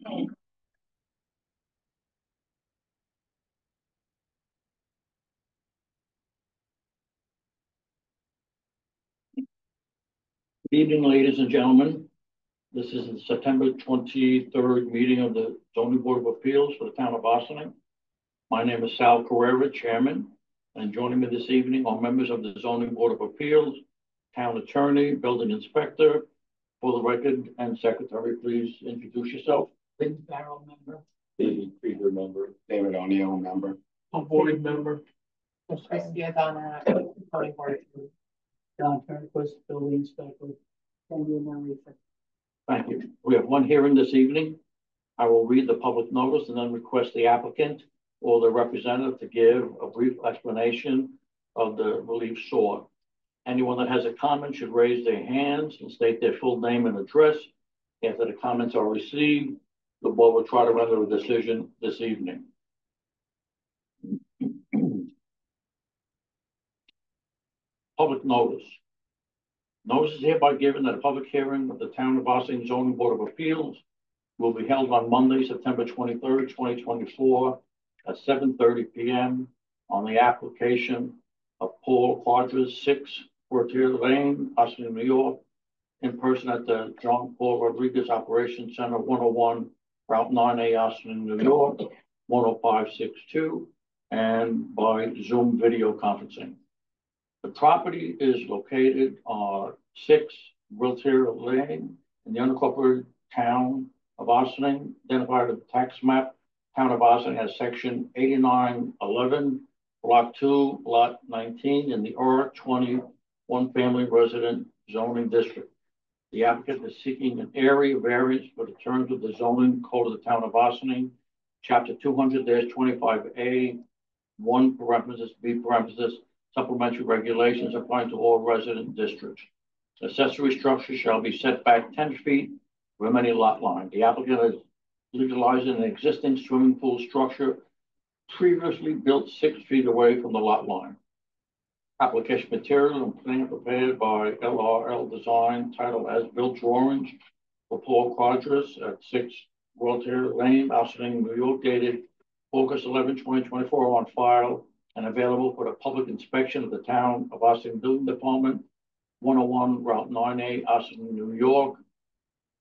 Good evening, ladies and gentlemen. This is the September 23rd meeting of the Zoning Board of Appeals for the town of Ossining. My name is Sal Carrera, Chairman, and joining me this evening are members of the Zoning Board of Appeals, Town Attorney, Building Inspector. For the record, and Secretary, please introduce yourself. Vince Barrow, member. David Krieger, member. David O'Neill, member. A board member. Christia Donna, zoning board. John Turnquist, building inspector. Cindy Marisa. Thank you. We have one hearing this evening. I will read the public notice and then request the applicant or the representative to give a brief explanation of the relief sought. Anyone that has a comment should raise their hands and state their full name and address. After the comments are received, the board will try to render a decision this evening. Public notice. Notice is hereby given that a public hearing of the Town of Ossining Zoning Board of Appeals will be held on Monday, September 23rd, 2024 at 7:30 p.m. on the application of Paul Quadras, 6 Fortier Lane, Ossining, New York, in person at the John Paul Rodriguez Operations Center, 101 Route 9A, Ossining, New York, 10562, and by Zoom video conferencing. The property is located on 6 Fortier Lane in the unincorporated town of Ossining, identified as the tax map, town of Ossining as section 8911, block 2, lot 19 in the R20 one-family resident zoning district. The applicant is seeking an area variance for the terms of the zoning code of the town of Ossining, chapter 200-25A, 1 parenthesis, B parenthesis, supplementary regulations applying to all resident districts. Accessory structure shall be set back 10 feet from any lot line. The applicant is legalizing an existing swimming pool structure previously built 6 feet away from the lot line. Application material and plan prepared by LRL Design, titled As Built Drawings for Paul Quadras at 6 Fortier Lane, Ossining, New York, dated August 11, 2024, on file and available for the public inspection of the town of Ossining Building Department, 101 Route 9A, Ossining, New York,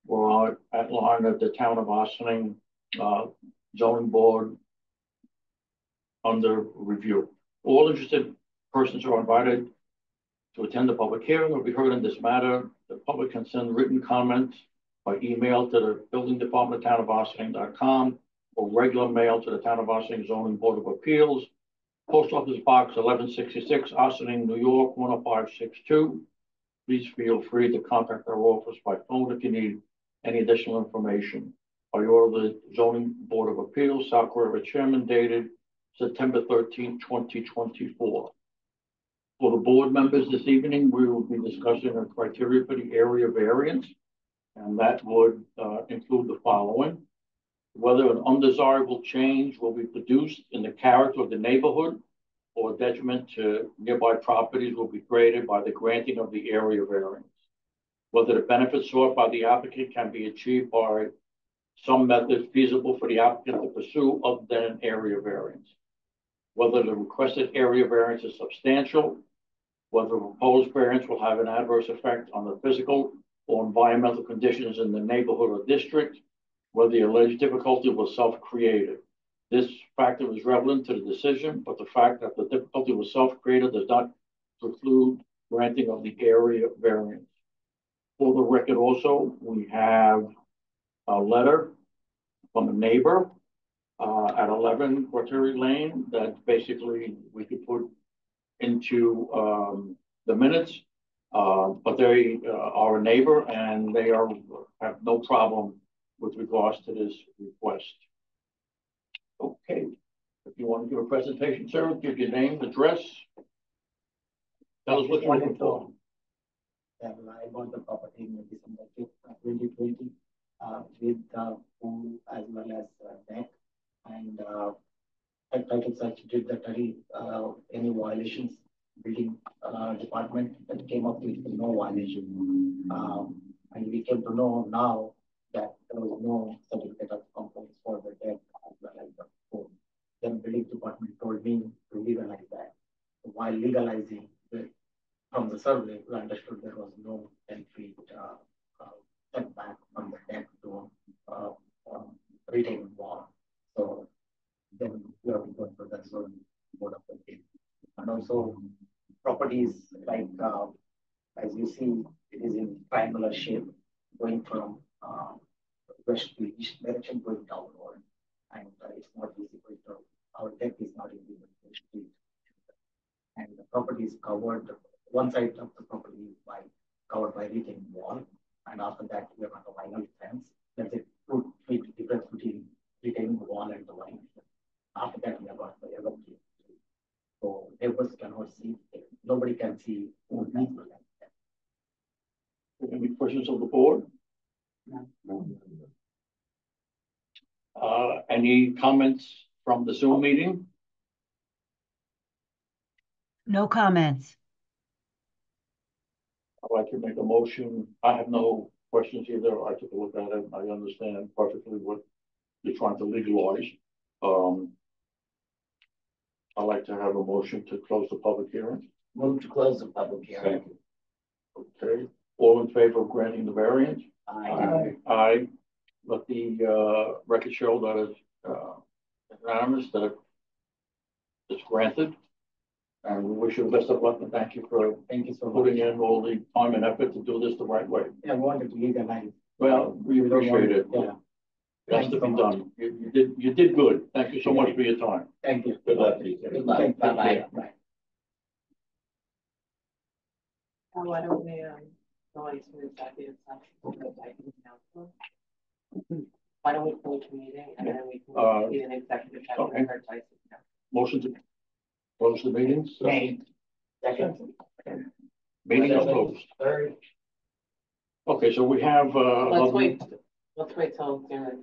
or at line of the town of Ossining zoning board under review. All interested persons are invited to attend the public hearing or be heard in this matter. The public can send written comments by email to the building department, townofOssining.com, or regular mail to the town of Ossining Zoning Board of Appeals, Post Office Box 1166, Ossining, New York, 10562. Please feel free to contact our office by phone if you need any additional information. By order of the Zoning Board of Appeals, Sal Carrera, Chairman, dated September 13, 2024. For the board members this evening, we will be discussing a criteria for the area variance, and that would include the following: whether an undesirable change will be produced in the character of the neighborhood or detriment to nearby properties will be created by the granting of the area variance, whether the benefits sought by the applicant can be achieved by some method feasible for the applicant to pursue other than an area variance, whether the requested area variance is substantial, whether the proposed variance will have an adverse effect on the physical or environmental conditions in the neighborhood or district, whether the alleged difficulty was self-created. This factor is relevant to the decision, but the fact that the difficulty was self-created does not preclude granting of the area variance. For the record also, we have a letter from a neighbor at 11 Fortier Lane that basically we could put into the minutes, but they are a neighbor and they have no problem with regards to this request. Okay, if you want to give a presentation, sir, give your name, address, tell us what you're looking for. I bought the property in December 2020 with the pool as well as deck, and I tried to substitute the any violations. Building department that came up with no violation, and we came to know now that there was no certificate of would mean to legalize that. While legalizing from the survey, we understood there was no 10 feet setback from the deck to retaining wall. So then we have to go for the zoning board of appeal. And also properties like as you see, it is in triangular shape, going from west to east direction, going downward, and it's not visible. Our deck is not visible to the street, and the property is covered. One side of the property is covered by retaining wall, and after that we have got a vinyl fence. There's a 2 feet difference between retaining wall and the vinyl fence. After that we have got the evergreen. So neighbors cannot see. Nobody can see who needs the land. Any questions of the board? Any comments from the Zoom meeting? No comments. I'd like to make a motion. I have no questions either. I took a look at it. I understand perfectly what you're trying to legalize. I'd like to have a motion to close the public hearing. Move to close the public hearing. Okay, all in favor of granting the variance? Aye. Aye. Let the record show that it's unanimous, that it's granted. And we wish you the best of luck and thank you for putting in all the time and effort to do this the right way. I wanted to legalize. Well, we appreciate it. Yeah. It has to be done. You did good. Thank you so much for your time. Thank you. Good luck to you. Good luck. Bye-bye. Bye. Why don't we, go into executive session? Why don't we close the meeting and then we can be an executive session? Okay. for Tyson? Motion to close the meeting. Made. Second. Meeting is closed. Third. Okay, so we have Let's wait till dinner.